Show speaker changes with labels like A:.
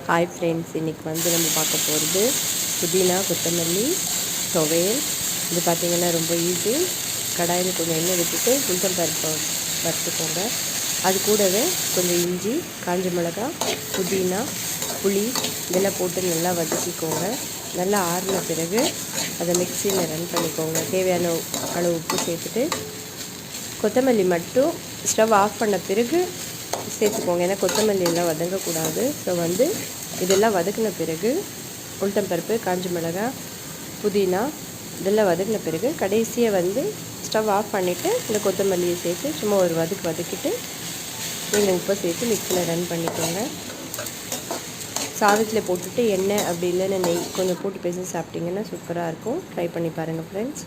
A: Hi friends, இன்றைக்கி நம்ம பார்க்க போகிறது புதினா கொத்தமல்லி துவையல். இது பார்த்திங்கன்னா ரொம்ப ஈஸி. கடாயில் கொஞ்சம் எண்ணெய் விட்டுட்டு உளுத்தம் பருப்பை வறுத்துக்கோங்க. அது கூடவே கொஞ்சம் இஞ்சி, காஞ்ச மிளகாய், புதினா, புளி இதெல்லாம் போட்டு நல்லா வதக்கிக்கோங்க. நல்லா ஆறின பிறகு அதை மிக்சியில் ரன் பண்ணிக்கோங்க. தேவையான அளவு உப்பு சேர்த்துட்டு கொத்தமல்லி மட்டும் ஸ்டவ் ஆஃப் பண்ண பிறகு சேர்த்துக்கோங்க. ஏன்னா கொத்தமல்லி எல்லாம் வதங்கக்கூடாது. ஸோ இதெல்லாம் வதக்கின பிறகு உளுத்தம் பருப்பு, காஞ்ச மிளகாய், புதினா இதெல்லாம் வதக்கின பிறகு கடைசியாக ஸ்டவ் ஆஃப் பண்ணிவிட்டு இந்த கொத்தமல்லியை சேர்த்து சும்மா ஒரு வதக்கிட்டு நீங்கள் உப்பை சேர்த்து மிக்சியில் ரன் பண்ணிக்கோங்க. சாதத்தில் போட்டுட்டு எண்ணெய் அப்படி இல்லைன்னா நெய் கொஞ்சம் போட்டு பேசி சாப்பிட்டிங்கன்னா சூப்பராக இருக்கும். ட்ரை பண்ணி பாருங்கள் ஃப்ரெண்ட்ஸ்.